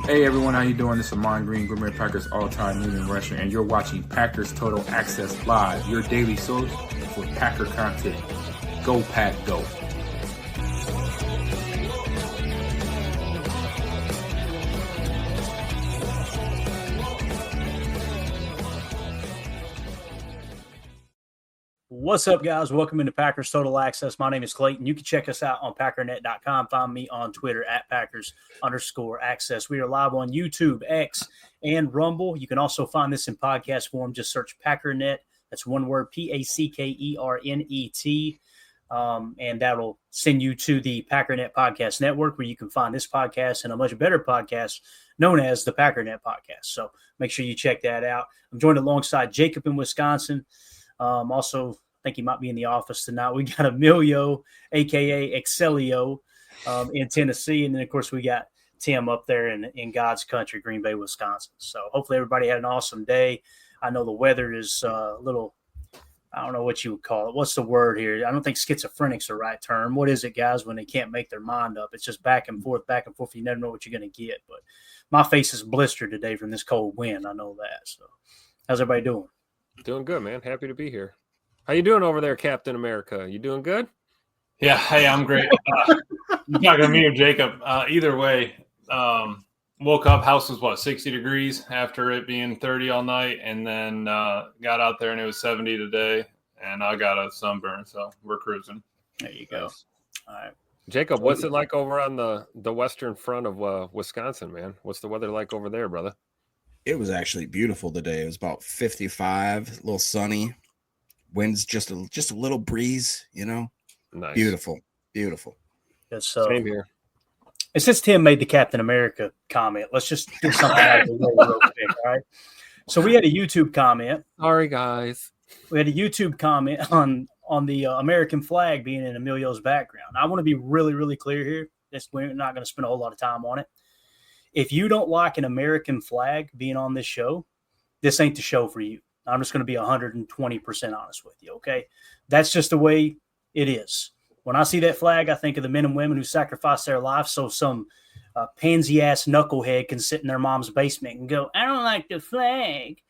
Hey everyone, how you doing? This is Amon Green, Gourmet Packers all-time leading rusher, and you're watching Packers Total Access Live, your daily source for Packer content. Go Pack, go! What's up, guys? Welcome into Packers Total Access. My name is Clayton. You can check us out on packernet.com. Find me on Twitter at Packers_access. We are live on YouTube, X, and Rumble. You can also find this in podcast form. Just search Packernet. That's one word, Packernet. And that'll send you to the Packernet Podcast Network, where you can find this podcast and a much better podcast known as the Packernet Podcast. So make sure you check that out. I'm joined alongside Jacob in Wisconsin. Also, I think he might be in the office tonight. We got Emilio, a.k.a. Excelio, in Tennessee. And then, of course, we got Tim up there in God's country, Green Bay, Wisconsin. So hopefully everybody had an awesome day. I know the weather is a little, I don't know what you would call it. What's the word here? I don't think schizophrenic's the right term. What is it, guys, when they can't make their mind up? It's just back and forth. You never know what you're going to get. But my face is blistered today from this cold wind. I know that. So how's everybody doing? Doing good, man. Happy to be here. How you doing over there, Captain America? You doing good? Yeah. Hey, I'm great. You're talking to me or Jacob. Either way, woke up. House was 60 degrees after it being 30 all night, and then got out there and it was 70 today, and I got a sunburn, so we're cruising. There you go. All right, Jacob, what's it like over on the western front of Wisconsin, man? What's the weather like over there, brother? It was actually beautiful today. It was about 55, a little sunny. Wind's just a little breeze, you know. Nice. Beautiful. Good. Same here. And since Tim made the Captain America comment, let's just get something out of the way real quick, all right? So we had a YouTube comment. Sorry, guys. We had a YouTube comment on the American flag being in Emilio's background. I want to be really, really clear here. We're not going to spend a whole lot of time on it. If you don't like an American flag being on this show, this ain't the show for you. I'm just going to be 120% honest with you, okay? That's just the way it is. When I see that flag, I think of the men and women who sacrificed their lives so some pansy-ass knucklehead can sit in their mom's basement and go, I don't like the flag.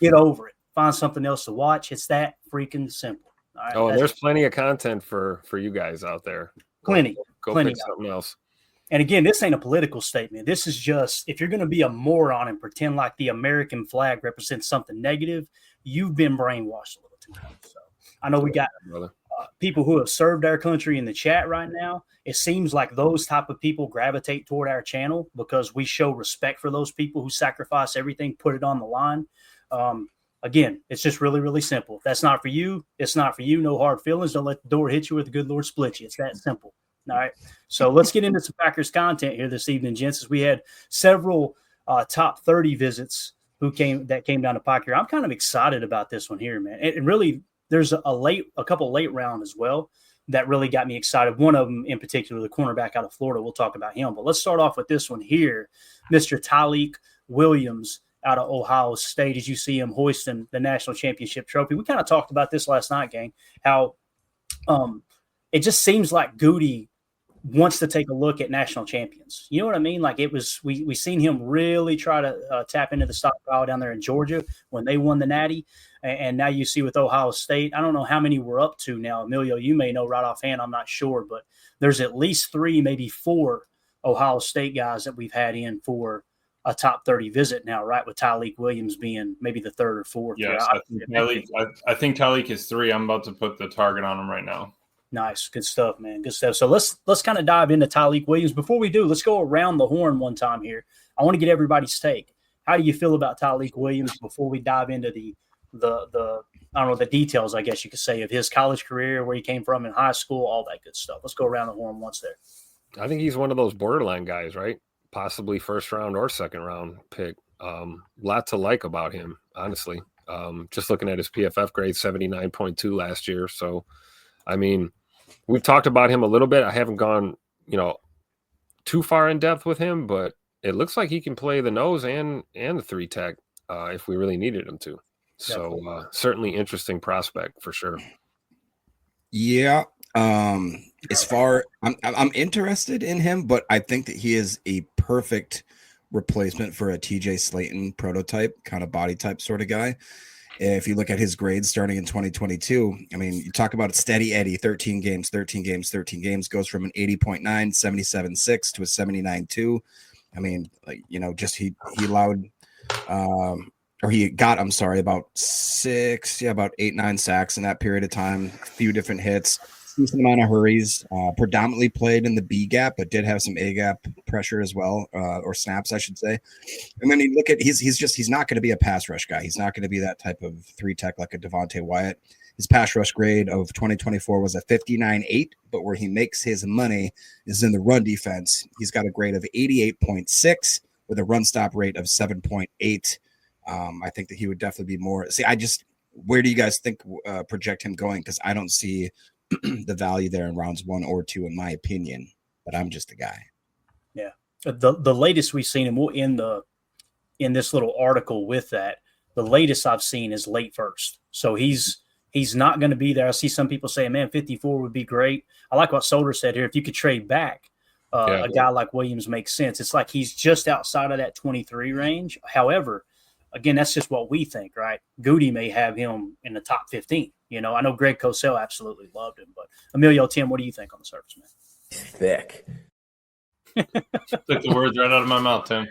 Get over it. Find something else to watch. It's that freaking simple. All right? Oh, there's plenty of content for you guys out there. Plenty. Go plenty pick something else. And again, this ain't a political statement. This is just, if you're going to be a moron and pretend like the American flag represents something negative, you've been brainwashed a little too much. So I know we got people who have served our country in the chat right now. It seems like those type of people gravitate toward our channel because we show respect for those people who sacrifice everything, put it on the line. Again, it's just really, really simple. If that's not for you, it's not for you. No hard feelings. Don't let the door hit you or the good Lord split you. It's that simple. All right. So let's get into some Packers content here this evening, gents. We had several top 30 visits that came down to Packer. I'm kind of excited about this one here, man. And really, there's a couple late round as well that really got me excited. One of them in particular, the cornerback out of Florida. We'll talk about him. But let's start off with this one here, Mr. Tyleik Williams out of Ohio State. As you see him hoisting the national championship trophy. We kind of talked about this last night, gang, how it just seems like Goody wants to take a look at national champions. You know what I mean? Like it was, we seen him really try to tap into the stockpile down there in Georgia when they won the Natty. And now you see with Ohio State, I don't know how many we're up to now. Emilio, you may know right offhand. I'm not sure, but there's at least 3, maybe 4 Ohio State guys that we've had in for a top 30 visit now, right? With Tyleik Williams being maybe the 3rd or 4th. Yes, I think Tyleik is 3. I'm about to put the target on him right now. Nice. Good stuff, man. Good stuff. So let's kind of dive into Tyleik Williams. Before we do, let's go around the horn one time here. I want to get everybody's take. How do you feel about Tyleik Williams before we dive into the I don't know, the details, I guess you could say, of his college career, where he came from in high school, all that good stuff. Let's go around the horn once there. I think he's one of those borderline guys, right? Possibly first round or second round pick. Lot to like about him, honestly. Just looking at his PFF grade, 79.2 last year. So, I mean, we've talked about him a little bit. I haven't gone, too far in depth with him, but it looks like he can play the nose and the 3 tech if we really needed him to. So certainly interesting prospect for sure. Yeah. I'm interested in him, but I think that he is a perfect replacement for a TJ Slayton prototype, kind of body type sort of guy. If you look at his grades starting in 2022, I mean, you talk about a steady Eddie, 13 games, goes from an 80.9, 77.6 to a 79.2. I mean, like, you know, just he allowed, or he got, I'm sorry, about 8-9 sacks in that period of time, a few different hits, decent amount of hurries, predominantly played in the B gap, but did have some A gap pressure as well, or snaps, I should say. And then you look at, he's not going to be a pass rush guy. He's not going to be that type of 3-tech like a Devontae Wyatt. His pass rush grade of 2024 was a 59.8, but where he makes his money is in the run defense. He's got a grade of 88.6 with a run stop rate of 7.8. I think that he would definitely be more. See, where do you guys think project him going? Because I don't see the value there in rounds 1 or 2, in my opinion. But I'm just a guy. Yeah, the latest we've seen him in this little article with that. The latest I've seen is late first, so he's not going to be there. I see some people saying, "Man, 54 would be great." I like what Solder said here. If you could trade back, a guy like Williams makes sense. It's like he's just outside of that 23 range. However, again, that's just what we think, right? Goody may have him in the top 15. You know, I know Greg Cosell absolutely loved him, but Emilio, Tim, what do you think on the surface, man? Thick. Took the words right out of my mouth, Tim.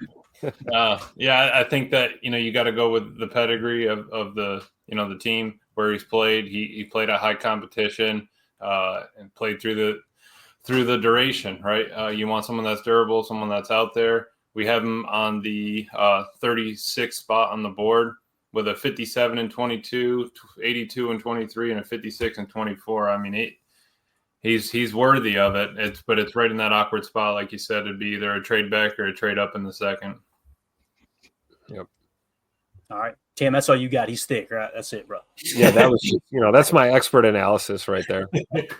Yeah, I think that, you know, you got to go with the pedigree of the, you know, the team where he's played. He played at high competition and played through the duration, right? You want someone that's durable, someone that's out there. We have him on the 36th spot on the board with a 57 and 22, 82 and 23, and a 56 and 24. I mean, he's worthy of it. But it's right in that awkward spot, like you said. It'd be either a trade back or a trade up in the second. Yep. All right, Tim, that's all you got. He's thick, right? That's it, bro. Yeah, that was, you know, that's my expert analysis right there.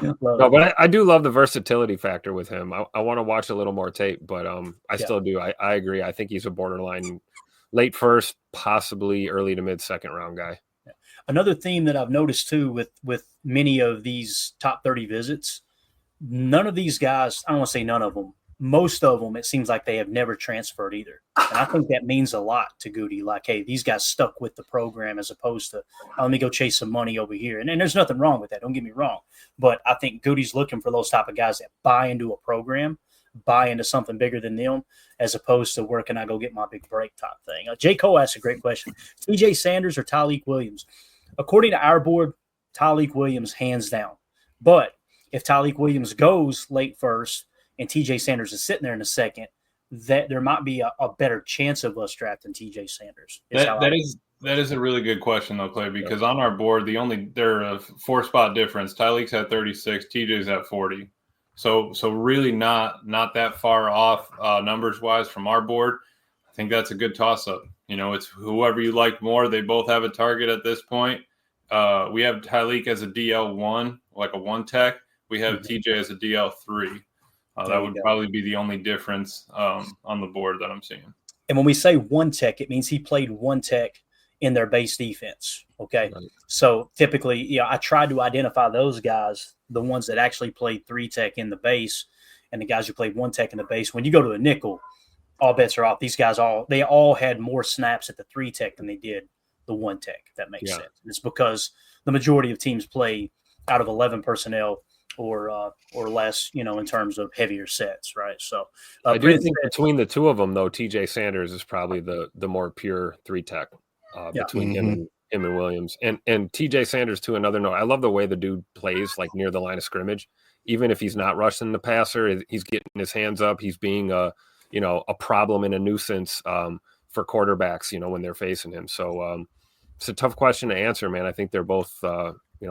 No, but I do love the versatility factor with him. I want to watch a little more tape, but I still do. I agree. I think he's a borderline late first, possibly early to mid second round guy. Another theme that I've noticed too with many of these top 30 visits, none of these guys, I don't want to say none of them, most of them, it seems like they have never transferred either. And I think that means a lot to Goody. Like, hey, these guys stuck with the program as opposed to, let me go chase some money over here. And there's nothing wrong with that. Don't get me wrong. But I think Goody's looking for those type of guys that buy into a program, buy into something bigger than them, as opposed to where can I go get my big break type thing. J. Cole asked a great question. TJ Sanders or Tyleik Williams? According to our board, Tyleik Williams hands down. But if Tyleik Williams goes late first and TJ Sanders is sitting there in a second, that there might be a better chance of us drafting TJ Sanders. That is a really good question though, Clay, because on our board, they're a 4-spot difference. Tyleik's at 36, TJ's at 40. So really not that far off numbers wise from our board. I think that's a good toss up. You know, it's whoever you like more. They both have a target at this point. We have Tyleik as a DL1, like a 1-tech. We have TJ as a DL3. That would probably be the only difference on the board that I'm seeing. And when we say 1-tech, it means he played 1-tech in their base defense. Okay. Right. So typically, I tried to identify those guys, the ones that actually played 3-tech in the base and the guys who played 1-tech in the base. When you go to a nickel, all bets are off. These guys they all had more snaps at the 3-tech than they did the 1-tech, if that makes sense. It's because the majority of teams play out of 11 personnel or less, in terms of heavier sets, right? So I do think between the two of them, though, TJ Sanders is probably the more pure 3-tech between him and Williams. And TJ Sanders, to another note, I love the way the dude plays, like near the line of scrimmage. Even if he's not rushing the passer, he's getting his hands up. He's being a problem and a nuisance for quarterbacks, when they're facing him. So it's a tough question to answer, man. I think they're both,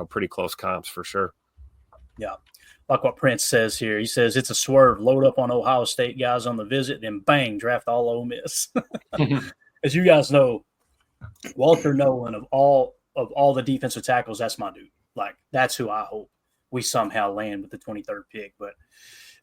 pretty close comps for sure. Yeah. Like what Prince says here. He says it's a swerve. Load up on Ohio State guys on the visit, then bang, draft all Ole Miss. As you guys know, Walter Nolan of all the defensive tackles, that's my dude. Like, that's who I hope we somehow land with the 23rd pick. But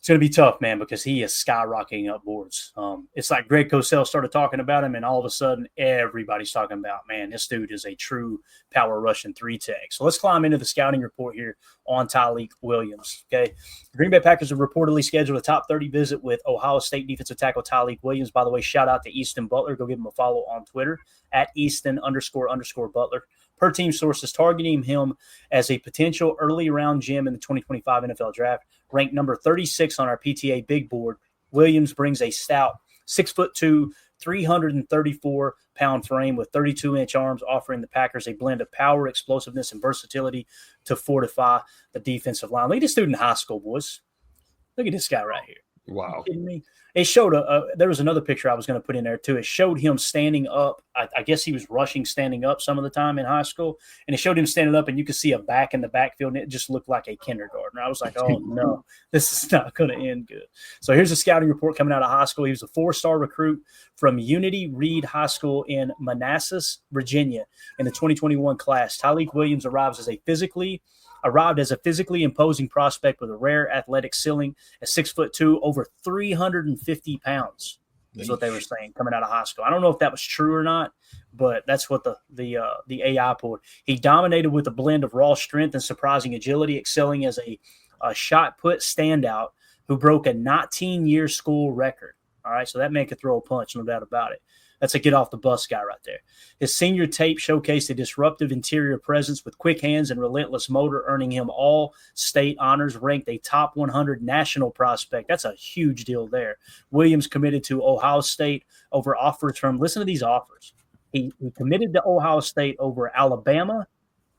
It's going to be tough, man, because he is skyrocketing up boards. It's like Greg Cosell started talking about him, and all of a sudden everybody's talking about, man, this dude is a true power rushing 3-tech. So let's climb into the scouting report here on Tyleik Williams. Okay, the Green Bay Packers have reportedly scheduled a top 30 visit with Ohio State defensive tackle Tyleik Williams. By the way, shout out to Easton Butler. Go give him a follow on Twitter at Easton__Butler. Per team sources targeting him as a potential early round gem in the 2025 NFL Draft. Ranked number 36 on our PTA big board, Williams brings a stout 6'2", 334-pound frame with 32-inch arms, offering the Packers a blend of power, explosiveness, and versatility to fortify the defensive line. Look at this dude in high school, boys. Look at this guy right here. Wow. Are you kidding me? It showed there was another picture I was going to put in there too. It showed him standing up. I guess he was rushing standing up some of the time in high school, and it showed him standing up, and you could see a back in the backfield, and it just looked like a kindergartner. I was like, oh no, this is not going to end good. So here's a scouting report coming out of high school. He was a 4-star recruit from Unity Reed High School in Manassas, Virginia, in the 2021 class. Tyleik Williams arrived as a physically imposing prospect with a rare athletic ceiling at 6'2", over 350 pounds. Is what they were saying coming out of high school. I don't know if that was true or not, but that's what the AI pulled. He dominated with a blend of raw strength and surprising agility, excelling as a shot put standout who broke a 19-year school record. All right, so that man could throw a punch, no doubt about it. That's a get off the bus guy right there. His senior tape showcased a disruptive interior presence with quick hands and relentless motor, earning him all state honors, ranked a top 100 national prospect. That's a huge deal there. Williams committed to Ohio State over offers from, listen to these offers. He committed to Ohio State over Alabama,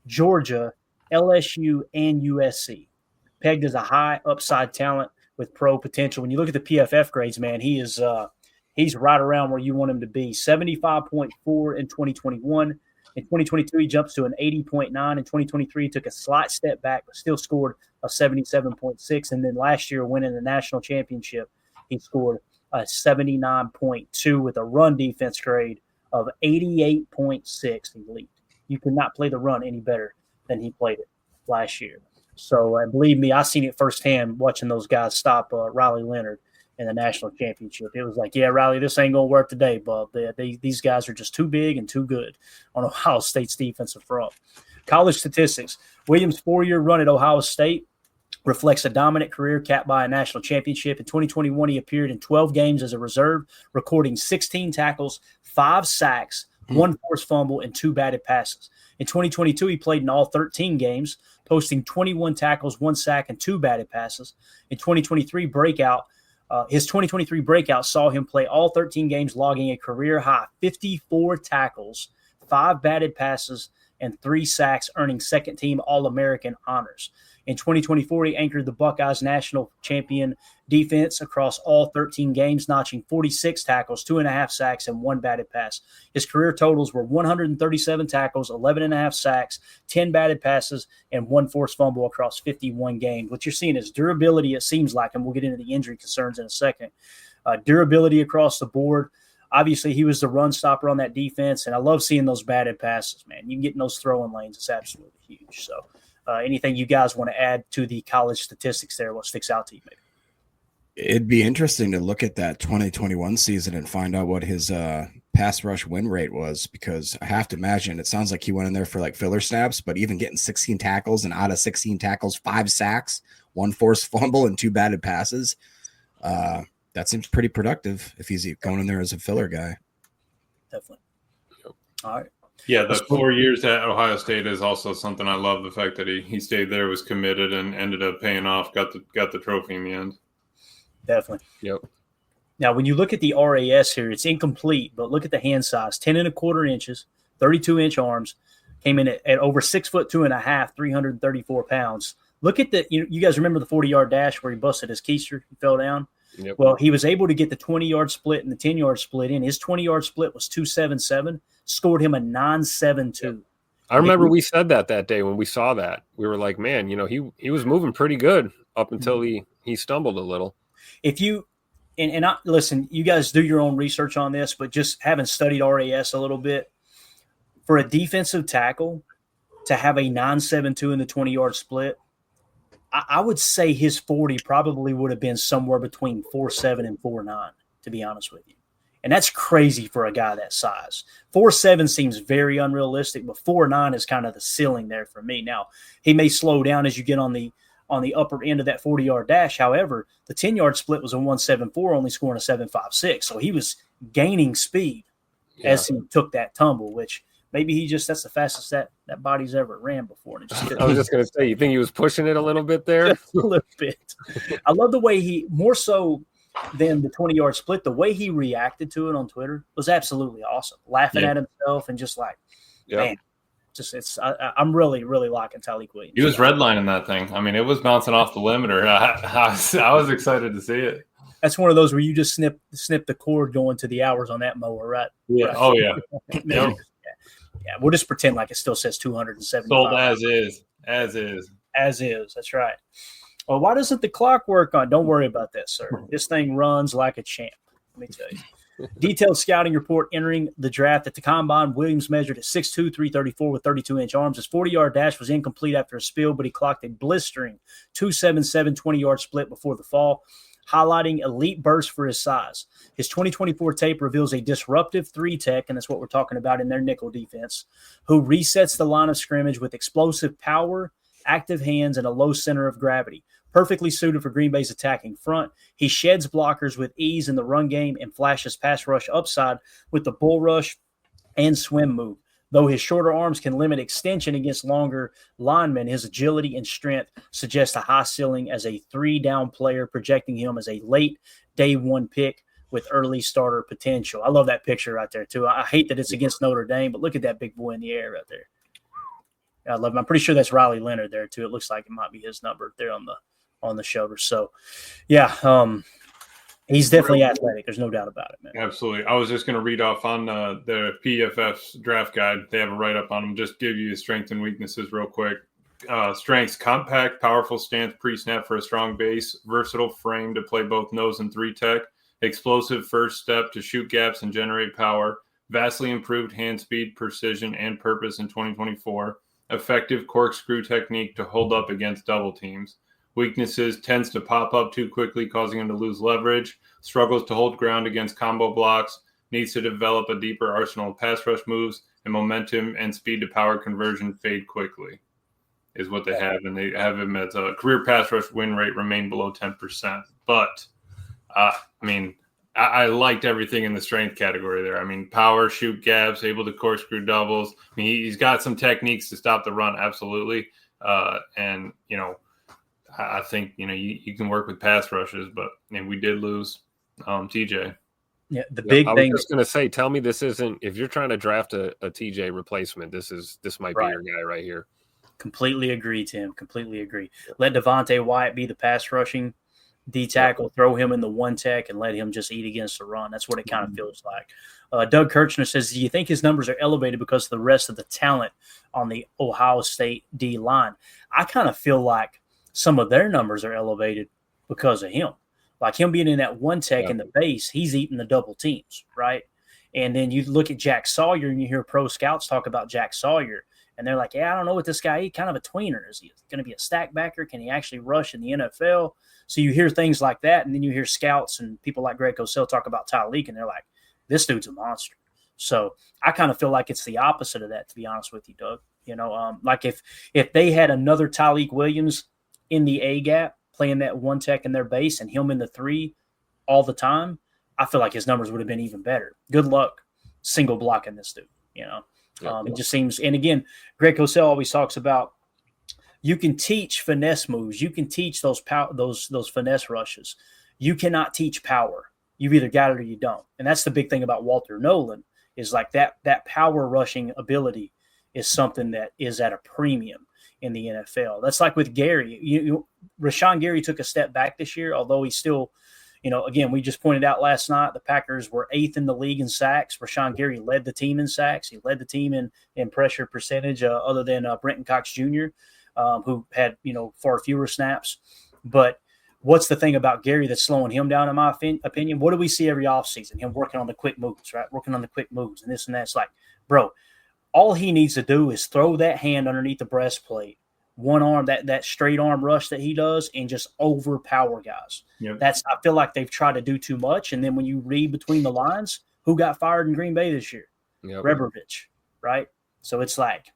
Georgia, LSU, and USC. Pegged as a high upside talent with pro potential. When you look at the PFF grades, man, he's right around where you want him to be. 75.4 in 2021. In 2022, he jumps to an 80.9. In 2023, he took a slight step back, but still scored a 77.6. And then last year, winning the national championship, he scored a 79.2 with a run defense grade of 88.6 elite. You cannot play the run any better than he played it last year. So, believe me, I seen it firsthand watching those guys stop Riley Leonard in the national championship. It was like, yeah, Riley, this ain't going to work today, bub. These guys are just too big and too good on Ohio State's defensive front. College statistics. Williams' 4-year run at Ohio State reflects a dominant career capped by a national championship. In 2021, he appeared in 12 games as a reserve, recording 16 tackles, 5 sacks, 1 forced fumble, and 2 batted passes. In 2022, he played in all 13 games, posting 21 tackles, 1 sack, and 2 batted passes. In 2023 breakout, his 2023 breakout saw him play all 13 games, logging a career-high 54 tackles, 5 batted passes, and 3 sacks, earning second-team All-American honors. In 2024, he anchored the Buckeyes' national champion defense across all 13 games, notching 46 tackles, 2.5 sacks, and 1 batted pass. His career totals were 137 tackles, 11.5 sacks, 10 batted passes, and 1 forced fumble across 51 games. What you're seeing is durability, it seems like, and we'll get into the injury concerns in a second. Durability across the board. Obviously, he was the run stopper on that defense, and I love seeing those batted passes, man. You can get in those throwing lanes. It's absolutely huge. So anything you guys want to add to the college statistics there, what sticks out to you maybe? It'd be interesting to look at that 2021 season and find out what his pass rush win rate was, because I have to imagine it sounds like he went in there for like filler snaps, but even getting 16 tackles and out of 16 tackles, 5 sacks, 1 forced fumble, and 2 batted passes. That seems pretty productive if he's going in there as a filler guy. Definitely. All right. Yeah, the 4 years at Ohio State is also something I love. The fact that he stayed there, was committed, and ended up paying off. Got the trophy in the end. Definitely. Yep. Now, when you look at the RAS here, it's incomplete, but look at the hand size: 10.25 inches, 32-inch arms. Came in at over 6'2.5", 334 pounds. Look at the. You guys remember the 40-yard dash where he busted his keister? He fell down. Yep. Well, he was able to get the 20-yard split and the 10-yard split in. His 20-yard split was 2.77. Scored him a 9.72. Yep. I remember we said that day when we saw that. We were like, man, he was moving pretty good up until he stumbled a little. If you and I, listen, you guys do your own research on this, but just having studied RAS a little bit, for a defensive tackle to have a 9.72 in the 20-yard split, I would say his 40 probably would have been somewhere between 4.7 and 4.9, to be honest with you. And that's crazy for a guy that size. 4.7 seems very unrealistic, but 4.9 is kind of the ceiling there for me. Now, he may slow down as you get on the upper end of that 40-yard dash. However, the 10-yard split was a 1.74, only scoring a 7.56. So he was gaining speed as he took that tumble, which maybe that's the fastest that body's ever ran before. And I was just going to say, you think he was pushing it a little bit there? Just a little bit. I love the way he, more so than the 20-yard split, the way he reacted to it on Twitter was absolutely awesome. Laughing at himself and just like, man, I'm really, really liking Tyleik Williams. He was redlining that thing. I mean, it was bouncing off the limiter. I was excited to see it. That's one of those where you just snip the cord going to the hours on that mower, right? Yeah. Right. Oh, yeah. Yeah. We'll just pretend like it still says 275. Sold as is. As is. As is. That's right. Well, why doesn't the clock work on? Don't worry about that, sir. This thing runs like a champ. Let me tell you. Detailed scouting report entering the draft at the combine. Williams measured at 6'2", 334 with 32-inch arms. His 40-yard dash was incomplete after a spill, but he clocked a blistering 2.77 20-yard split before the fall, highlighting elite burst for his size. His 2024 tape reveals a disruptive three-tech, and that's what we're talking about in their nickel defense, who resets the line of scrimmage with explosive power, active hands, and a low center of gravity. Perfectly suited for Green Bay's attacking front. He sheds blockers with ease in the run game and flashes pass rush upside with the bull rush and swim move. Though his shorter arms can limit extension against longer linemen, his agility and strength suggest a high ceiling as a three-down player, projecting him as a late day one pick with early starter potential. I love that picture right there, too. I hate that it's against Notre Dame, but look at that big boy in the air right there. I love him. I'm pretty sure that's Riley Leonard there, too. It looks like it might be his number there on the shoulder. So, yeah, he's definitely athletic. There's no doubt about it, man. Absolutely. I was just going to read off on the PFF's draft guide. They have a write-up on him. Just give you his strengths and weaknesses real quick. Strengths: compact, powerful stance pre-snap for a strong base, versatile frame to play both nose and three-tech, explosive first step to shoot gaps and generate power, vastly improved hand speed, precision, and purpose in 2024, effective corkscrew technique to hold up against double teams. Weaknesses: tends to pop up too quickly, causing him to lose leverage, struggles to hold ground against combo blocks, needs to develop a deeper arsenal of pass rush moves, and momentum and speed to power conversion fade quickly, is what they have. And they have him as a career pass rush win rate remain below 10%. But, I liked everything in the strength category there. I mean, power, shoot gaps, able to corkscrew doubles. I mean, he's got some techniques to stop the run, absolutely. And, I think, you can work with pass rushes, but we did lose TJ. Yeah, the big thing. I was just going to say, tell me this isn't, if you're trying to draft a TJ replacement, this might be your guy right here. Completely agree, Tim. Completely agree. Let Devontae Wyatt be the pass rushing D-tackle, throw him in the one tech and let him just eat against the run. That's what it kind of feels like. Doug Kirchner says, do you think his numbers are elevated because of the rest of the talent on the Ohio State D line? I kind of feel like some of their numbers are elevated because of him. Like him being in that one tech in the base, he's eating the double teams, right? And then you look at Jack Sawyer and you hear pro scouts talk about Jack Sawyer, and they're like, yeah, I don't know what this guy is. Kind of a tweener. Is he going to be a stack backer? Can he actually rush in the NFL? So you hear things like that, and then you hear scouts and people like Greg Cosell talk about Tyleik, and they're like, this dude's a monster. So I kind of feel like it's the opposite of that, to be honest with you, Doug. Like if they had another Tyleik Williams in the A gap, playing that one tech in their base and him in the three all the time, I feel like his numbers would have been even better. Good luck single blocking this dude, It just seems, and again, Greg Cosell always talks about you can teach finesse moves. You can teach those finesse rushes. You cannot teach power. You've either got it or you don't. And that's the big thing about Walter Nolan is like that power rushing ability is something that is at a premium in the NFL. That's like with Gary. Rashawn Gary took a step back this year, although he's still, again, we just pointed out last night the Packers were 8th in the league in sacks. Rashawn Gary led the team in sacks. He led the team in pressure percentage, other than Brenton Cox Jr., who had, far fewer snaps. But what's the thing about Gary that's slowing him down, in my opinion? What do we see every offseason? Him working on the quick moves, right? Working on the quick moves and this and that. It's like, bro, all he needs to do is throw that hand underneath the breastplate, one arm, that straight arm rush that he does, and just overpower guys. Yep. I feel like they've tried to do too much. And then when you read between the lines, who got fired in Green Bay this year? Yep. Rebrovich, right? So it's like,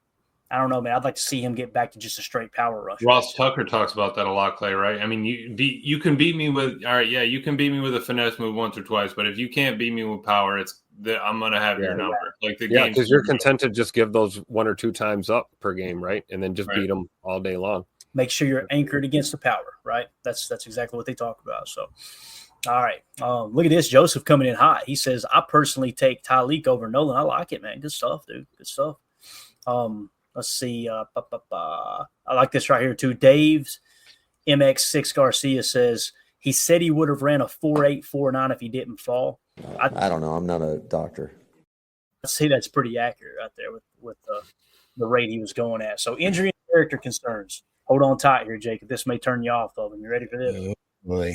I don't know, man. I'd like to see him get back to just a straight power rush. Ross Tucker talks about that a lot, Clay, right? I mean, you can beat me with, all right, yeah, you can beat me with a finesse move once or twice, but if you can't beat me with power, I'm going to have your number. Like the game. Because you're content to just give those 1 or 2 times up per game, right? And then just beat them all day long. Make sure you're anchored against the power, right? That's exactly what they talk about. So, all right. Look at this. Joseph coming in hot. He says, I personally take Tyleik over Nolan. I like it, man. Good stuff, dude. Good stuff. Let's see. I like this right here, too. Dave's MX6 Garcia says he said he would have ran a 4.849 if he didn't fall. I don't know. I'm not a doctor. I see that's pretty accurate right there with the rate he was going at. So injury and character concerns. Hold on tight here, Jacob. This may turn you off, though. You ready for this? Oh, boy.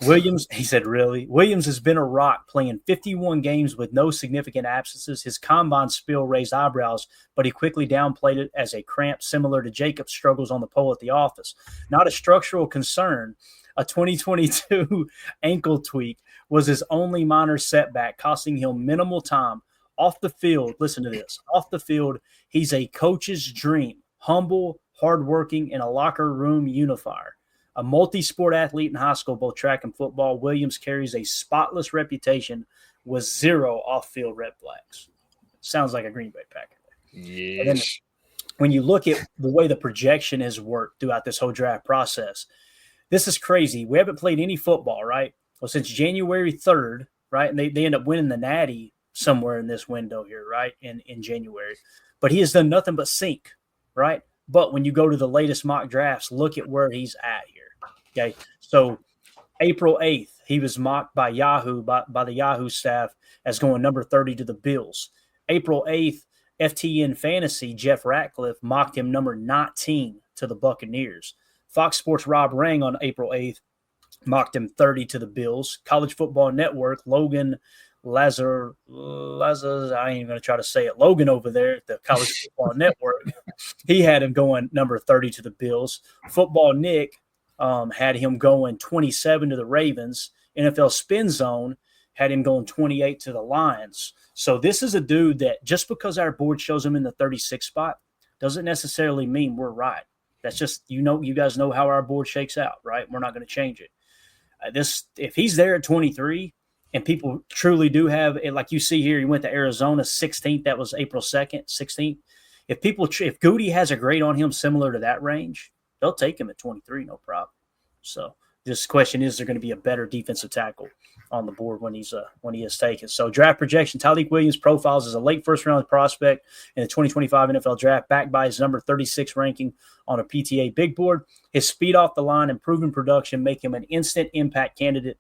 Williams, he said, really? Williams has been a rock, playing 51 games with no significant absences. His combine spill raised eyebrows, but he quickly downplayed it as a cramp similar to Jacob's struggles on the pole at the office. Not a structural concern. A 2022 ankle tweak was his only minor setback, costing him minimal time. Off the field, listen to this. Off the field, he's a coach's dream. Humble, hardworking, and a locker room unifier. A multi-sport athlete in high school, both track and football, Williams carries a spotless reputation with 0 off-field red flags. Sounds like a Green Bay Packer. Yes. When you look at the way the projection has worked throughout this whole draft process, this is crazy. We haven't played any football, right? Well, since January 3rd, right? And they end up winning the Natty somewhere in this window here, right, in January. But he has done nothing but sink, right? But when you go to the latest mock drafts, look at where he's at here. Okay, so April 8th, he was mocked by Yahoo, by the Yahoo staff as going number 30 to the Bills. April 8th, FTN Fantasy, Jeff Ratcliffe mocked him number 19 to the Buccaneers. Fox Sports Rob Rang on April 8th mocked him 30 to the Bills. College Football Network, Logan Lazar, I ain't even going to try to say it. Logan over there at the College Football Network, he had him going number 30 to the Bills. Football Nick had him going 27 to the Ravens. NFL Spin Zone had him going 28 to the Lions. So this is a dude that just because our board shows him in the 36th spot doesn't necessarily mean we're right. That's just, you guys know how our board shakes out, right? We're not going to change it. If he's there at 23 and people truly do have it, like you see here, he went to Arizona 16th. That was April 2nd, 16th. If Goody has a grade on him similar to that range, they'll take him at 23, no problem. So this question is there going to be a better defensive tackle on the board when he is taken? So draft projection, Tyleik Williams profiles as a late first-round prospect in the 2025 NFL Draft, backed by his number 36 ranking on a PTA big board. His speed off the line and proven production make him an instant impact candidate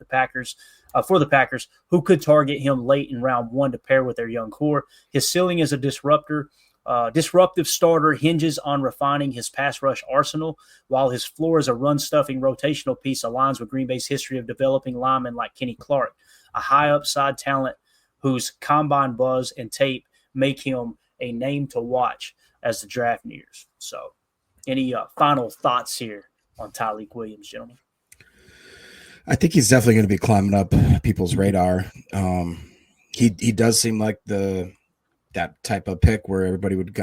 for the Packers, who could target him late in round 1 to pair with their young core. His ceiling as a disruptive starter hinges on refining his pass rush arsenal, while his floor as a run-stuffing rotational piece aligns with Green Bay's history of developing linemen like Kenny Clark, a high-upside talent whose combine buzz and tape make him a name to watch as the draft nears. So any final thoughts here on Tyleik Williams, gentlemen? I think he's definitely going to be climbing up people's radar. He does seem like that type of pick where everybody would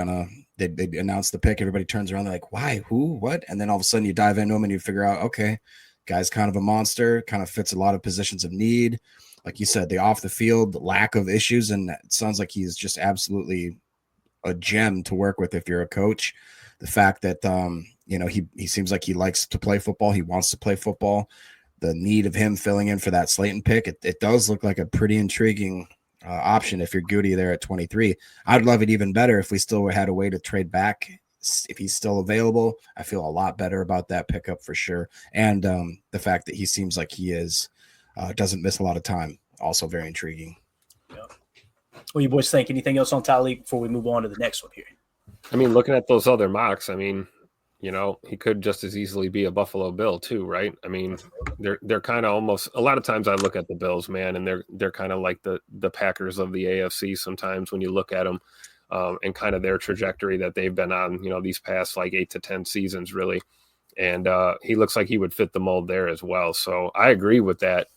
they'd announce the pick, everybody turns around, they're like, why, who, what? And then all of a sudden you dive into him and you figure out, okay, guy's kind of a monster, kind of fits a lot of positions of need. Like you said, the off the field lack of issues, and it sounds like he's just absolutely a gem to work with if you're a coach. The fact that he seems like he likes to play football, he wants to play football. The need of him filling in for that Slayton pick, it does look like a pretty intriguing option if you're Goody there at 23. I'd love it even better if we still had a way to trade back. If he's still available, I feel a lot better about that pickup for sure. And the fact that he seems like he doesn't miss a lot of time, also very intriguing. Yeah. What do you boys think? Anything else on Tyleik before we move on to the next one here? I mean, looking at those other mocks, I mean, he could just as easily be a Buffalo Bill too, right? I mean, they're kind of almost, a lot of times I look at the Bills, man, and they're kind of like the Packers of the AFC sometimes when you look at them. and kind of their trajectory that they've been on, these past like 8 to 10 seasons, really. And he looks like he would fit the mold there as well. So I agree with that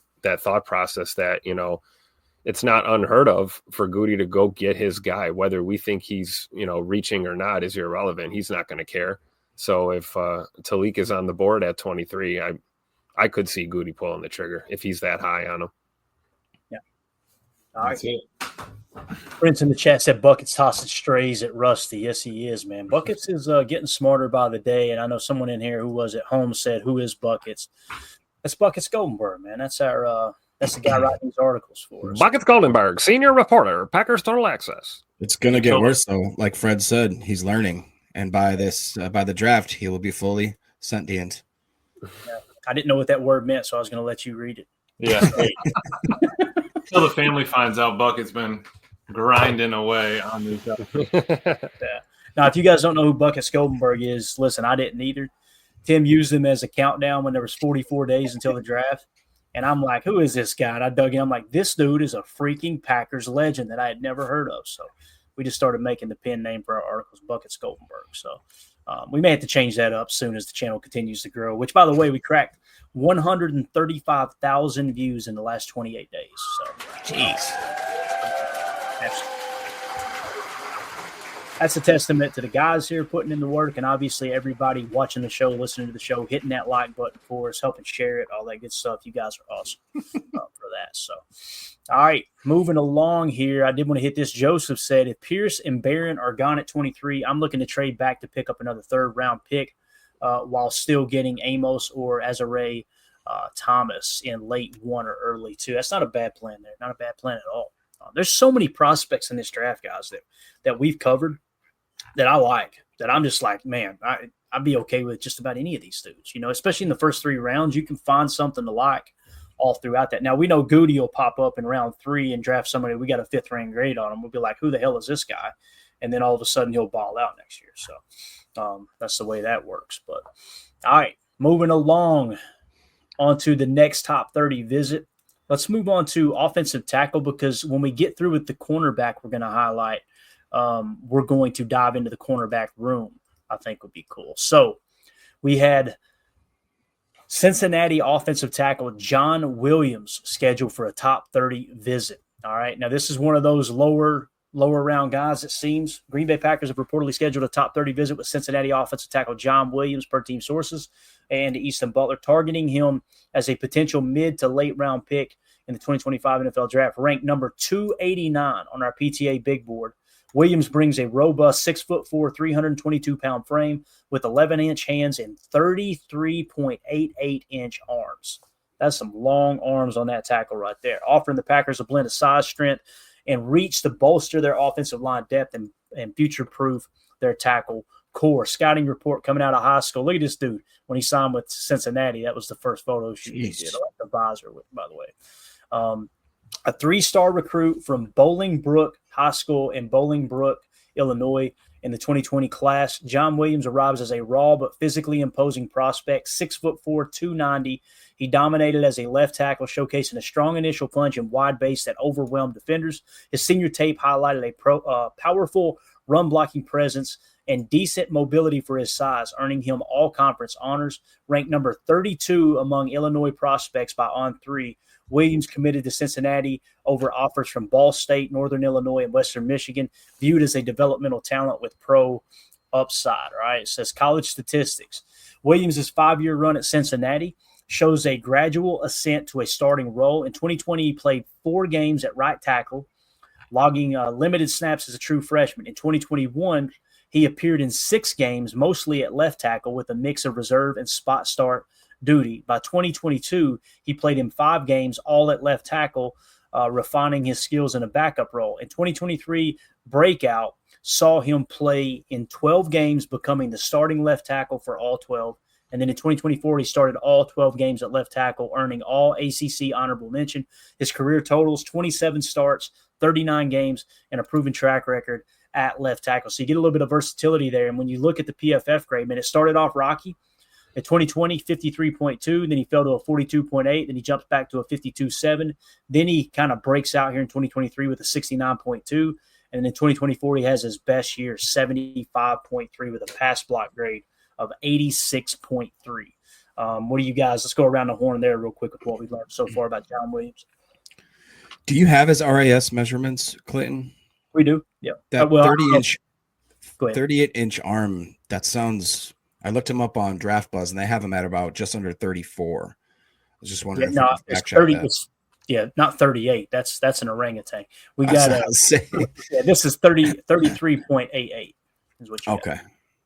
thought process that, it's not unheard of for Goody to go get his guy. Whether we think he's, reaching or not is irrelevant. He's not going to care. So if Tyleik is on the board at 23, I could see Goody pulling the trigger if he's that high on him. Yeah. All right. Prince in the chat said Buckets tossing strays at Rusty. Yes, he is, man. Buckets is getting smarter by the day. And I know someone in here who was at home said, "Who is Buckets?" That's Buckets Goldenberg, man. That's our that's the guy writing these articles for us. Buckets Goldenberg, senior reporter, Packers Total Access. It's gonna get worse though. Like Fred said, he's learning, and by the draft, he will be fully sentient. Yeah. I didn't know what that word meant, so I was going to let you read it. Yeah. Until the family finds out Bucket's been grinding away on these guys. Yeah. Now, if you guys don't know who Buckets Goldenberg is, listen, I didn't either. Tim used him as a countdown when there was 44 days until the draft. And I'm like, who is this guy? And I dug in. I'm like, this dude is a freaking Packers legend that I had never heard of. So we just started making the pen name for our articles, Buckets Goldenberg. So we may have to change that up soon as the channel continues to grow, which, by the way, we cracked 135,000 views in the last 28 days. So, jeez. That's a testament to the guys here putting in the work, and obviously everybody watching the show, listening to the show, hitting that like button for us, helping share it, all that good stuff. You guys are awesome for that. So, all right, moving along here. I did want to hit this. Joseph said, if Pierce and Barron are gone at 23, I'm looking to trade back to pick up another third-round pick while still getting Amos or Azare Thomas in late 1 or early 2. That's not a bad plan there. Not a bad plan at all. There's so many prospects in this draft, guys, that we've covered that I like, that I'm just like, man, I'd be okay with just about any of these dudes, especially in the first 3 rounds. You can find something to like all throughout that. Now, we know Goody will pop up in round 3 and draft somebody. We got a 5th-round grade on him. We'll be like, who the hell is this guy? And then all of a sudden he'll ball out next year. So that's the way that works. But, all right, moving along onto the next top 30 visit. Let's move on to offensive tackle, because when we get through with the cornerback we're going to highlight, we're going to dive into the cornerback room. I think would be cool. So we had Cincinnati offensive tackle John Williams scheduled for a top 30 visit. All right. Now, this is one of those lower round guys, it seems. Green Bay Packers have reportedly scheduled a top 30 visit with Cincinnati offensive tackle John Williams, per team sources, and Easton Butler, targeting him as a potential mid to late round pick in the 2025 NFL draft, ranked number 289 on our PTA big board. Williams brings a robust 6'4", 322-pound frame with 11-inch hands and 33.88-inch arms. That's some long arms on that tackle right there, offering the Packers a blend of size, strength, and reach to bolster their offensive line depth and future-proof their tackle core. Scouting report coming out of high school. Look at this dude. When he signed with Cincinnati, that was the first photo shoot he did. I like the visor, by the way. A 3-star recruit from Bolingbrook High School in Bolingbrook, Illinois, in the 2020 class. John Williams arrives as a raw but physically imposing prospect, 6'4", 290. He dominated as a left tackle, showcasing a strong initial punch and wide base that overwhelmed defenders. His senior tape highlighted a powerful run-blocking presence and decent mobility for his size, earning him all-conference honors. Ranked number 32 among Illinois prospects by On3, Williams committed to Cincinnati over offers from Ball State, Northern Illinois, and Western Michigan, viewed as a developmental talent with pro upside. All right, it says college statistics. Williams' 5-year run at Cincinnati shows a gradual ascent to a starting role. In 2020, he played 4 games at right tackle, logging limited snaps as a true freshman. In 2021, he appeared in 6 games, mostly at left tackle, with a mix of reserve and spot start duty. By 2022, he played in 5 games, all at left tackle, refining his skills in a backup role. In 2023, breakout saw him play in 12 games, becoming the starting left tackle for all 12. And then in 2024, he started all 12 games at left tackle, earning all ACC honorable mention. His career totals 27 starts, 39 games, and a proven track record at left tackle. So you get a little bit of versatility there. And when you look at the PFF grade, man, it started off rocky. In 2020, 53.2, then he fell to a 42.8, then he jumps back to a 52.7. Then he kind of breaks out here in 2023 with a 69.2, And in 2024, he has his best year, 75.3 with a pass block grade of 86.3. What do you guys? Let's go around the horn there real quick with what we've learned so far about John Williams. Do you have his RAS measurements, Clinton? We do. Yeah. That well, 30-inch, Go ahead. 38-inch arm. That sounds. I looked him up on Draft Buzz, and they have him at about just under 34. I was just wondering. Yeah, if no, you could it's fact check 30. that. Not 38. That's an orangutan. We That's got what I was saying. this is 33.88 is what you got. Okay.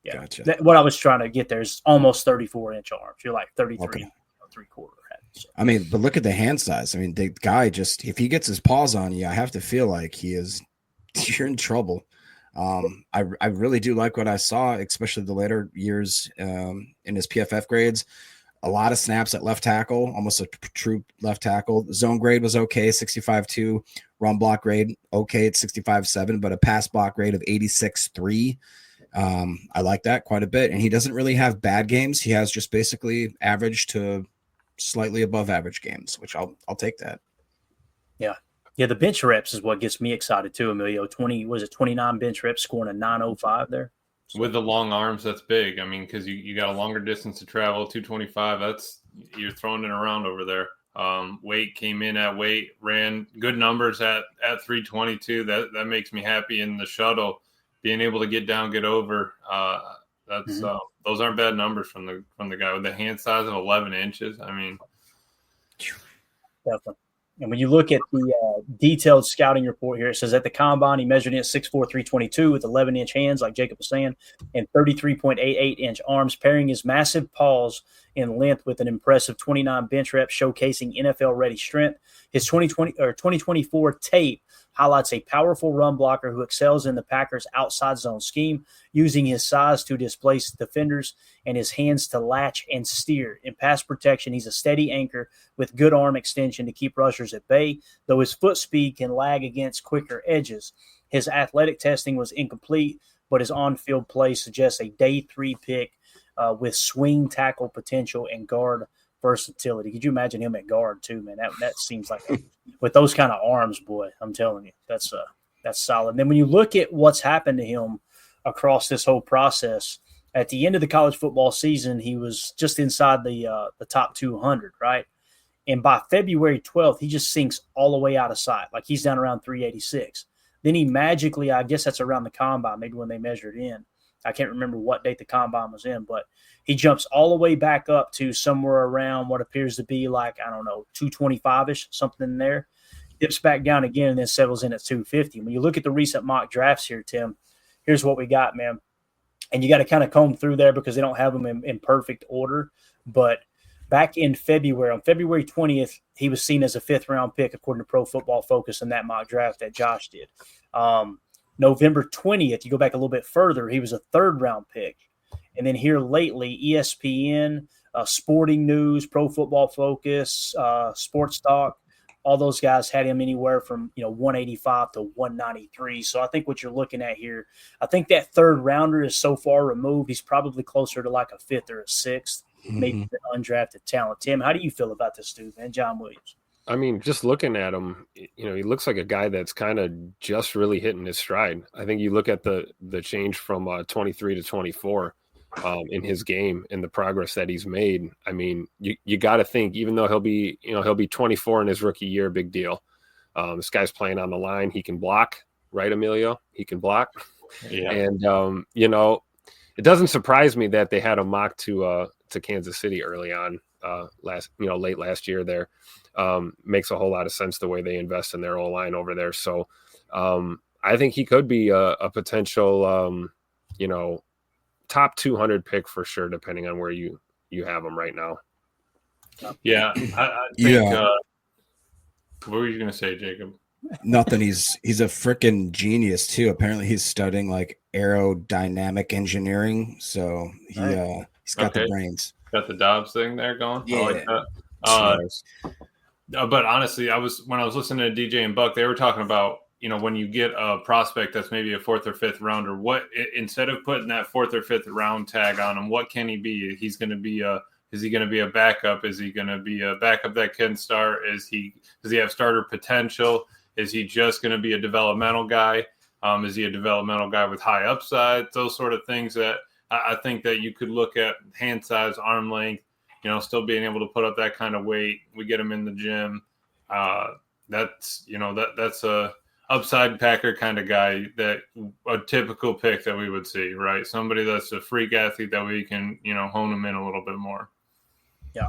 Yeah. Gotcha. What I was trying to get there is almost 34-inch arms. You're like 33 Okay. 3/4. So. I mean, but look at the hand size. I mean, the guy just, if he gets his paws on you, I have to feel like you're in trouble. I really do like what I saw, especially the later years in his PFF grades. A lot of snaps at left tackle, almost a true left tackle. Zone grade was okay, 65.2. Run block grade, okay, at 65.7, but a pass block grade of 86.3. I like that quite a bit. And he doesn't really have bad games. He has just basically average to slightly above average games, which I'll take that. Yeah, the bench reps is what gets me excited too, Emilio. 29 bench reps, scoring a 905 there. So. With the long arms, that's big. I mean, because you got a longer distance to travel, 225. You're throwing it around over there. Weight came in at weight, ran good numbers at 322. That makes me happy. In the shuttle, being able to get down, get over. Those aren't bad numbers from the guy with the hand size of 11 inches. I mean, definitely. And when you look at the detailed scouting report here, it says at the combine, he measured in at 6'4", 322 with 11-inch hands, like Jacob was saying, and 33.88-inch arms, pairing his massive paws in length with an impressive 29 bench reps, showcasing NFL-ready strength. His 2024 tape highlights a powerful run blocker who excels in the Packers' outside zone scheme, using his size to displace defenders and his hands to latch and steer. In pass protection, he's a steady anchor with good arm extension to keep rushers at bay, though his foot speed can lag against quicker edges. His athletic testing was incomplete, but his on-field play suggests a day 3 pick with swing tackle potential and guard versatility. Could you imagine him at guard too, man? That seems like with those kind of arms, boy, I'm telling you, that's solid. And then when you look at what's happened to him across this whole process, at the end of the college football season, he was just inside the top 200, right? And by February 12th, he just sinks all the way out of sight. Like he's down around 386. Then he magically, I guess that's around the combine, maybe when they measured in. I can't remember what date the combine was in, but he jumps all the way back up to somewhere around what appears to be like, I don't know, 225-ish, something in there. Dips back down again and then settles in at 250. When you look at the recent mock drafts here, Tim, here's what we got, man. And you got to kind of comb through there because they don't have them in perfect order. But back in February, on February 20th, he was seen as a 5th-round pick according to Pro Football Focus in that mock draft that Josh did. November 20th, you go back a little bit further, he was a 3rd-round pick. And then here lately, ESPN, Sporting News, Pro Football Focus, Sports Talk, all those guys had him anywhere from 185 to 193. So I think what you're looking at here, I think that 3rd rounder is so far removed. He's probably closer to like a 5th or a 6th, maybe the undrafted talent. Tim, how do you feel about this dude, man, John Williams? I mean, just looking at him, he looks like a guy that's kind of just really hitting his stride. I think you look at the change from 23 to 24 in his game and the progress that he's made. I mean, you got to think, even though he'll be 24 in his rookie year, big deal. This guy's playing on the line. He can block, right, Emilio? He can block. Yeah. And it doesn't surprise me that they had a mock to Kansas City early on late last year there. Makes a whole lot of sense the way they invest in their O-line over there. So I think he could be a potential, top 200 pick for sure, depending on where you have him right now. Yeah. I think, what were you going to say, Jacob? Nothing. He's a freaking genius too. Apparently he's studying like aerodynamic engineering. So he's got the brains. Got the Dobbs thing there going. Yeah. I like that. But honestly, when I was listening to DJ and Buck, they were talking about, when you get a prospect that's maybe a 4th or 5th rounder, instead of putting that 4th or 5th round tag on him, what can he be? He's going to be is he going to be a backup? Is he going to be a backup that can start? Does he have starter potential? Is he just going to be a developmental guy? Is he a developmental guy with high upside? Those sort of things that I think that you could look at hand size, arm length, still being able to put up that kind of weight. We get him in the gym. That's a upside Packer kind of guy, that a typical pick that we would see, right? Somebody that's a freak athlete that we can, hone him in a little bit more. Yeah.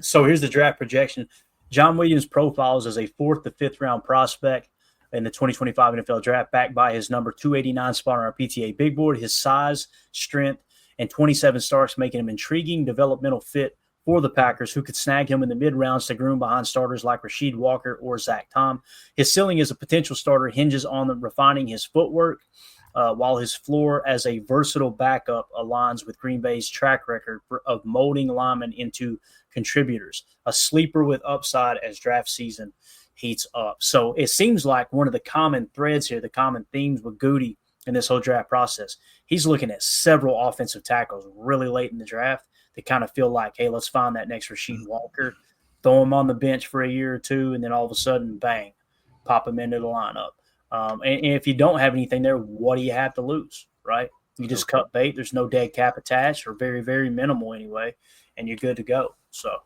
So here's the draft projection. John Williams profiles as a 4th to 5th round prospect in the 2025 NFL draft, backed by his number 289 spot on our PTA big board. His size, strength, and 27 starts making him an intriguing developmental fit for the Packers, who could snag him in the mid-rounds to groom behind starters like Rasheed Walker or Zach Tom. His ceiling as a potential starter hinges on refining his footwork, while his floor as a versatile backup aligns with Green Bay's track record of molding linemen into contributors, a sleeper with upside as draft season heats up. So it seems like one of the common threads here, the common themes with Goody in this whole draft process, he's looking at several offensive tackles really late in the draft to kind of feel like, hey, let's find that next Rasheed Walker, throw him on the bench for a year or two, and then all of a sudden, bang, pop him into the lineup. And if you don't have anything there, what do you have to lose, right? You just cut bait. There's no dead cap attached, or very, very minimal anyway, and you're good to go. So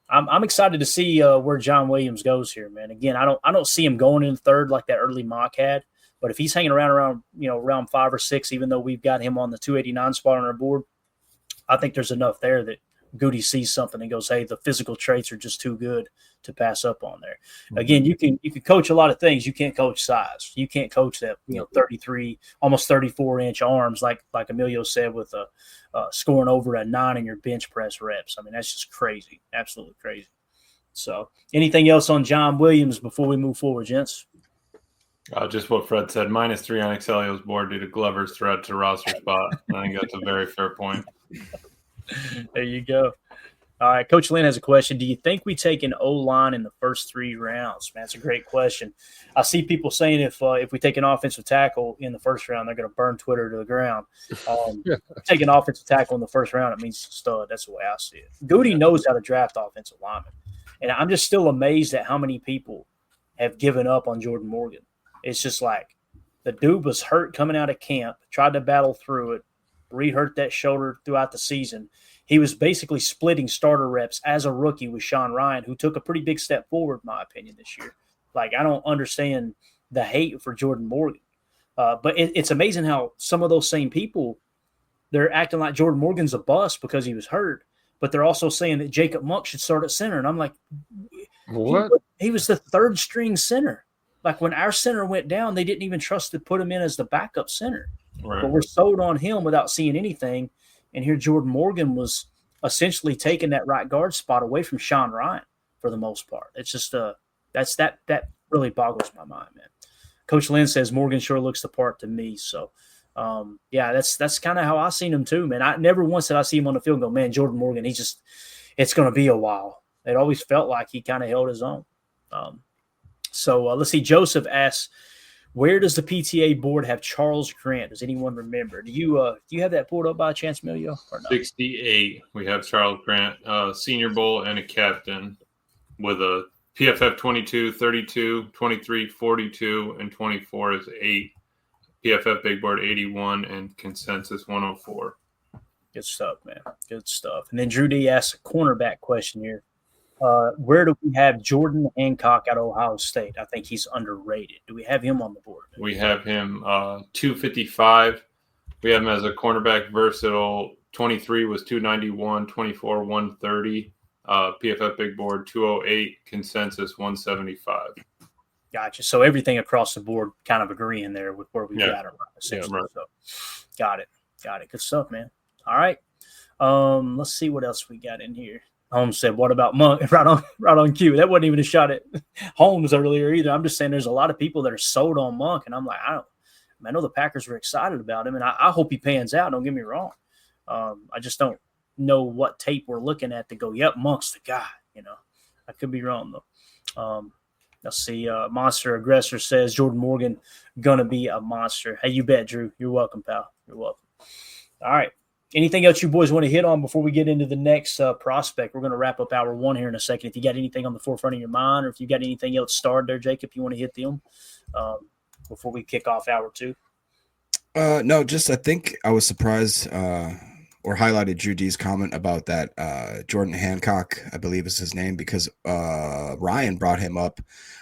I'm excited to see where John Williams goes here, man. Again, I don't see him going in third like that early mock had, but if he's hanging around round 5 or 6, even though we've got him on the 289 spot on our board, I think there's enough there that Goody sees something and goes, hey, the physical traits are just too good to pass up on there. Again, you can coach a lot of things. You can't coach size. You can't coach that 33, almost 34-inch arms like Emilio said, with scoring over a 9 in your bench press reps. I mean, that's just crazy, absolutely crazy. So anything else on John Williams before we move forward, gents? Just what Fred said, -3 on Excelio's board due to Glover's threat to roster spot. I think that's a very fair point. There you go. All right, Coach Lynn has a question. Do you think we take an O-line in the first 3 rounds? Man, that's a great question. I see people saying if we take an offensive tackle in the first round, they're going to burn Twitter to the ground. Take an offensive tackle in the first round, it means stud. That's the way I see it. Goody knows how to draft offensive linemen. And I'm just still amazed at how many people have given up on Jordan Morgan. It's just like the dude was hurt coming out of camp, tried to battle through it, re-hurt that shoulder throughout the season. He was basically splitting starter reps as a rookie with Sean Ryan, who took a pretty big step forward, in my opinion, this year. Like, I don't understand the hate for Jordan Morgan. But it's amazing how some of those same people, they're acting like Jordan Morgan's a bust because he was hurt, but they're also saying that Jacob Monk should start at center. And I'm like, what? He was the 3rd-string center. Like, when our center went down, they didn't even trust to put him in as the backup center. Right. But we're sold on him without seeing anything. And here Jordan Morgan was essentially taking that right guard spot away from Sean Ryan for the most part. It's just that really boggles my mind, man. Coach Lynn says Morgan sure looks the part to me. So, that's kind of how I seen him too, man. I never once did I see him on the field and go, man, Jordan Morgan, it's going to be a while. It always felt like he kind of held his own. So let's see. Joseph asks, where does the PTA board have Charles Grant? Does anyone remember? Do you have that pulled up by chance, Emilio? Or no? 68. We have Charles Grant, Senior Bowl and a captain, with a PFF 22, 32, 23, 42, and 24 is 8. PFF Big Board 81 and consensus 104. Good stuff, man. Good stuff. And then Drew D asks a cornerback question here. Where do we have Jordan Hancock at Ohio State? I think he's underrated. Do we have him on the board? We have him 255. We have him as a cornerback, versatile. 23 was 291, 24 130. PFF Big Board 208, consensus 175. Gotcha. So everything across the board kind of agreeing there with where we got him. Yeah, right. So, got it. Good stuff, man. All right. Let's see what else we got in here. Holmes said, what about Monk? Right on cue. That wasn't even a shot at Holmes earlier either. I'm just saying there's a lot of people that are sold on Monk, and I'm like, I know the Packers were excited about him, and I hope he pans out. Don't get me wrong. I just don't know what tape we're looking at to go, yep, Monk's the guy. I could be wrong, though. Let's see. Monster Aggressor says Jordan Morgan going to be a monster. Hey, you bet, Drew. You're welcome, pal. You're welcome. All right. Anything else you boys want to hit on before we get into the next prospect? We're going to wrap up hour 1 here in a second. If you got anything on the forefront of your mind, or if you got anything else starred there, Jacob, you want to hit them, before we kick off hour 2? No, just I think I was surprised or highlighted Drew D's comment about that Jordan Hancock, I believe is his name, because Ryan brought him up.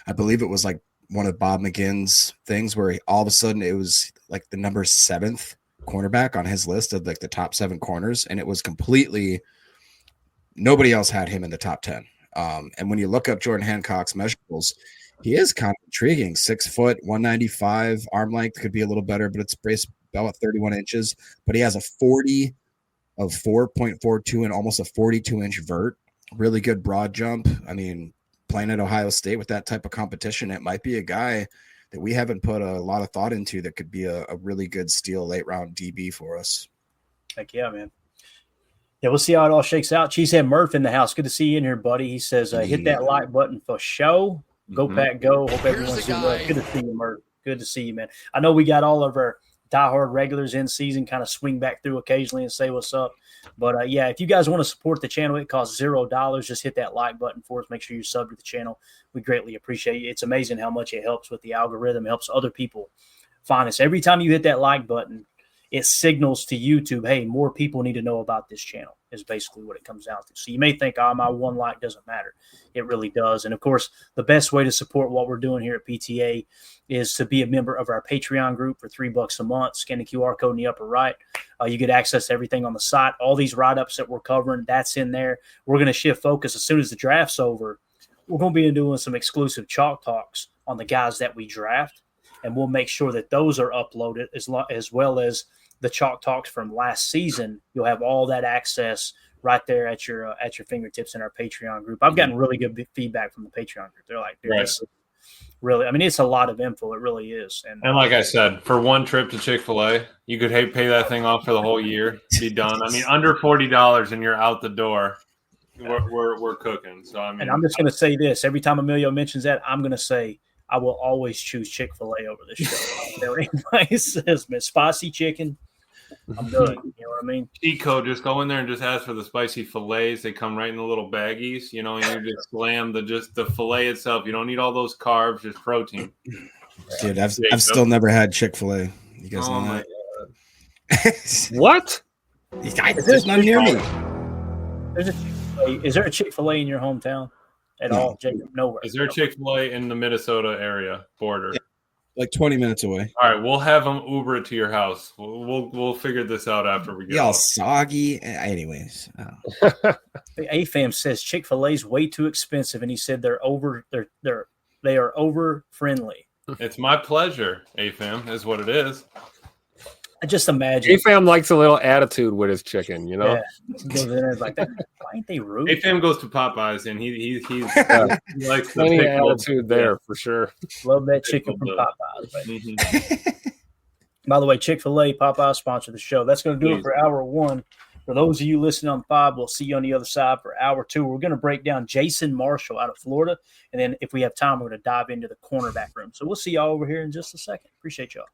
I believe it was like one of Bob McGinn's things where all of a sudden it was like the number 7th cornerback on his list of like the top 7 corners, and it was completely nobody else had him in the top 10. And when you look up Jordan Hancock's measurables, he is kind of intriguing. 6 foot, 195, arm length could be a little better, but it's based about 31 inches. But he has a 40 of 4.42 and almost a 42-inch vert. Really good broad jump. I mean, playing at Ohio State with that type of competition, it might be a guy that we haven't put a lot of thought into that could be a really good steal late round DB for us. Heck yeah, man. Yeah, we'll see how it all shakes out. Cheesehead Murph in the house. Good to see you in here, buddy. He says, hit that like button for show. Go Pack, go. Hope everyone's doing well. Good to see you, Murph. Good to see you, man. I know we got all of our diehard regulars in season kind of swing back through occasionally and say what's up. But, yeah, if you guys want to support the channel, it costs $0. Just hit that like button for us. Make sure you sub to the channel. We greatly appreciate it. It's amazing how much it helps with the algorithm. It helps other people find us. Every time you hit that like button, it signals to YouTube, hey, more people need to know about this channel is basically what it comes down to. So you may think, my one like doesn't matter. It really does. And, of course, the best way to support what we're doing here at PTA is to be a member of our Patreon group for $3 a month. Scan the QR code in the upper right. You get access to everything on the site. All these write-ups that we're covering, that's in there. We're going to shift focus as soon as the draft's over. We're going to be doing some exclusive chalk talks on the guys that we draft, and we'll make sure that those are uploaded as well as the chalk talks from last season. You'll have all that access right there at your fingertips in our Patreon group. I've gotten really good feedback from the Patreon group. They're like, dude, this is really, I mean, it's a lot of info. It really is. And like I said, for one trip to Chick-fil-A, you could pay that thing off for the whole year, be done. I mean, under $40 and you're out the door. We're cooking. So I mean, and I'm just going to say this: every time Emilio mentions that, I'm going to say I will always choose Chick-fil-A over this show. Anybody says, man, spicy chicken, I'm good. You know what I mean? Cheat code, just go in there and just ask for the spicy fillets. They come right in the little baggies, and you just slam the fillet itself. You don't need all those carbs, just protein. Dude, I've still never had Chick-fil-A. You guys know that? What? There's none near me. Is there a Chick-fil-A in your hometown at all, Jacob? Nowhere. Is there a Chick-fil-A in the Minnesota area border? Yeah. Like 20 minutes away. All right, we'll have them Uber it to your house. We'll figure this out after we get all soggy. Anyways, AFAM says Chick-fil-A's way too expensive, and he said they are over friendly. It's my pleasure. AFAM is what it is. I just imagine AFAM likes a little attitude with his chicken, Yeah, like that. Why ain't they rude? AFAM goes to Popeyes, and he likes plenty of attitude there for sure. Love that chicken from Popeyes. Mm-hmm. By the way, Chick-fil-A, Popeyes sponsor the show. That's going to do it for hour 1. For those of you listening on 5, we'll see you on the other side for hour 2. We're going to break down Jason Marshall out of Florida, and then if we have time, we're going to dive into the cornerback room. So we'll see y'all over here in just a second. Appreciate y'all.